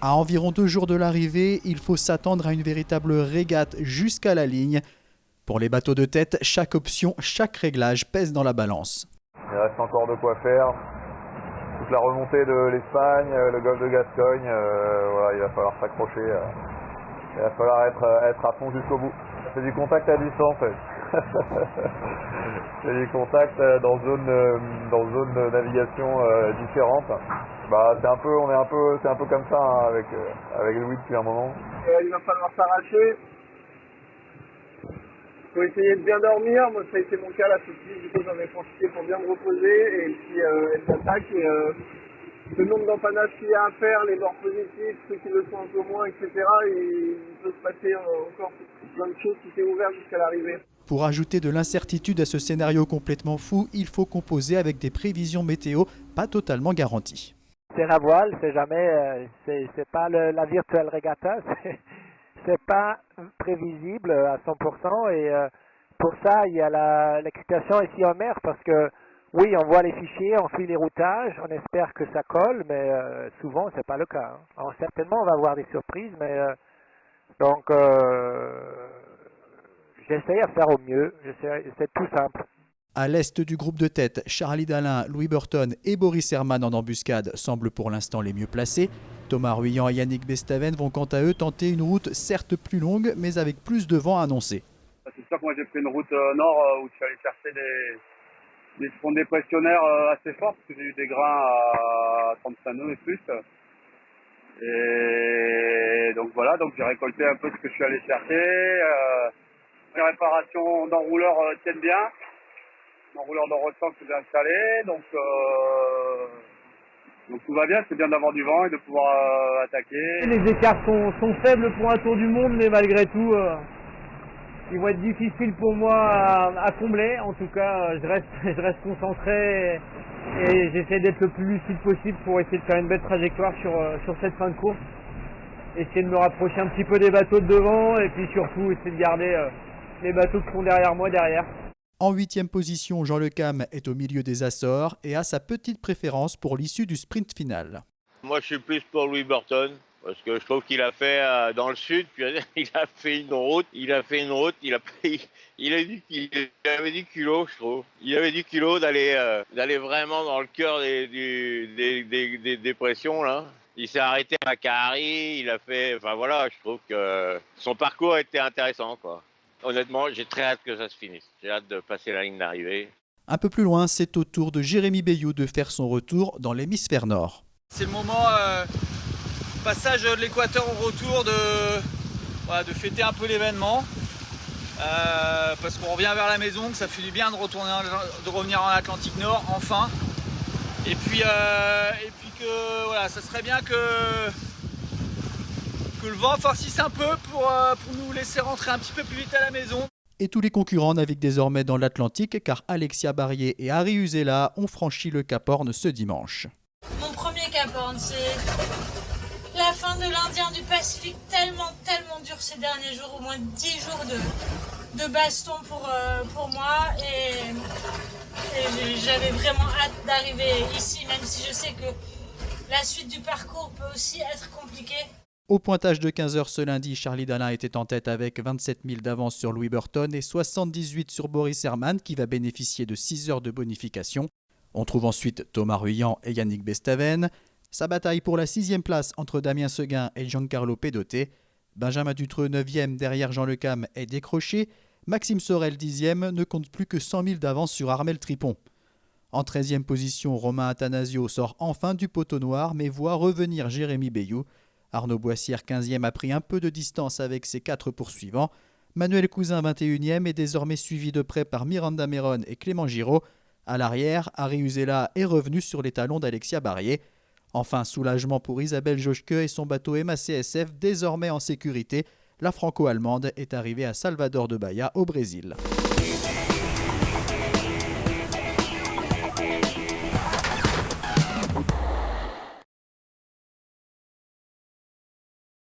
À environ 2 jours de l'arrivée, il faut s'attendre à une véritable régate jusqu'à la ligne. Pour les bateaux de tête, chaque option, chaque réglage pèse dans la balance. Il reste encore de quoi faire. Toute la remontée de l'Espagne, le golfe de Gascogne, voilà, il va falloir s'accrocher. Il va falloir être à fond jusqu'au bout. C'est du contact à distance. C'est du contact dans zone de navigation différente. C'est un peu comme ça hein, avec Louis depuis un moment. Il va falloir s'arracher. Il faut essayer de bien dormir. Moi, ça a été mon cas là, du coup, j'en ai profité pour bien me reposer et puis l'attaque. Le nombre d'empannages qu'il y a à faire, les bords positifs, ceux qui le sont un peu moins, etc. Et il peut se passer encore plein de choses qui s'est ouvert jusqu'à l'arrivée. Pour ajouter de l'incertitude à ce scénario complètement fou, il faut composer avec des prévisions météo pas totalement garanties. C'est la voile, c'est jamais, c'est pas la virtuelle regatta, c'est pas prévisible à 100% et pour ça il y a l'excitation ici en mer parce que oui, on voit les fichiers, on suit les routages, on espère que ça colle, mais souvent c'est pas le cas. Hein. Alors certainement on va avoir des surprises, mais donc j'essaie à faire au mieux, c'est tout simple. À l'est du groupe de tête, Charlie Dalin, Louis Burton et Boris Herman en embuscade semblent pour l'instant les mieux placés. Thomas Ruyant et Yannick Bestaven vont quant à eux tenter une route certes plus longue, mais avec plus de vent annoncé. C'est sûr que moi j'ai pris une route nord où je suis allé chercher des fonds dépressionnaires assez forts, parce que j'ai eu des grains à 35 nœuds et plus. Et donc voilà, donc j'ai récolté un peu ce que je suis allé chercher. Les réparations d'enrouleurs tiennent bien. L'enrouleur de ressort c'est bien installé, donc tout va bien, c'est bien d'avoir du vent et de pouvoir attaquer. Les écarts sont faibles pour un tour du monde, mais malgré tout, ils vont être difficiles pour moi à combler. En tout cas, je reste concentré et j'essaie d'être le plus lucide possible pour essayer de faire une belle trajectoire sur cette fin de course. Essayer de me rapprocher un petit peu des bateaux de devant et puis surtout essayer de garder les bateaux qui sont derrière moi derrière. En 8e position, Jean Le Cam est au milieu des Açores et a sa petite préférence pour l'issue du sprint final. Moi, je suis plus pour Louis Burton. Parce que je trouve qu'il a fait dans le sud, puis il a fait une route, il avait du culot, je trouve. Il avait du culot d'aller vraiment dans le cœur des dépressions, là. Il s'est arrêté à Macquarie, il a fait, enfin voilà, je trouve que son parcours a été intéressant, quoi. Honnêtement, j'ai très hâte que ça se finisse. J'ai hâte de passer la ligne d'arrivée. Un peu plus loin, c'est au tour de Jérémy Bayou de faire son retour dans l'hémisphère nord. C'est le moment, passage de l'équateur au retour, de fêter un peu l'événement. Parce qu'on revient vers la maison, que ça fait du bien de revenir en Atlantique Nord, enfin. Et puis que voilà, ça serait bien que le vent farcisse un peu pour nous laisser rentrer un petit peu plus vite à la maison. Et tous les concurrents naviguent désormais dans l'Atlantique car Alexia Barrier et Harry Uzela ont franchi le Cap Horn ce dimanche. Mon premier Cap Horn, c'est la fin de l'Indien du Pacifique, tellement dur ces derniers jours, au moins 10 jours de baston pour moi et j'avais vraiment hâte d'arriver ici, même si je sais que la suite du parcours peut aussi être compliquée. Au pointage de 15h ce lundi, Charlie Dalin était en tête avec 27 000 d'avance sur Louis Burton et 78 sur Boris Herman qui va bénéficier de 6 heures de bonification. On trouve ensuite Thomas Ruyant et Yannick Bestaven. Sa bataille pour la 6e place entre Damien Seguin et Giancarlo Pedoté. Benjamin Dutreux, 9e derrière Jean Le Cam, est décroché. Maxime Sorel, 10e, ne compte plus que 100 000 d'avance sur Armel Tripon. En 13e position, Romain Athanasio sort enfin du poteau noir mais voit revenir Jérémy Bayou. Arnaud Boissière, 15e, a pris un peu de distance avec ses 4 poursuivants. Manuel Cousin, 21e, est désormais suivi de près par Miranda Meron et Clément Giraud. À l'arrière, Harry Uzela est revenu sur les talons d'Alexia Barrier. Enfin, soulagement pour Isabelle Joschke et son bateau MACSF, désormais en sécurité. La franco-allemande est arrivée à Salvador de Bahia, au Brésil.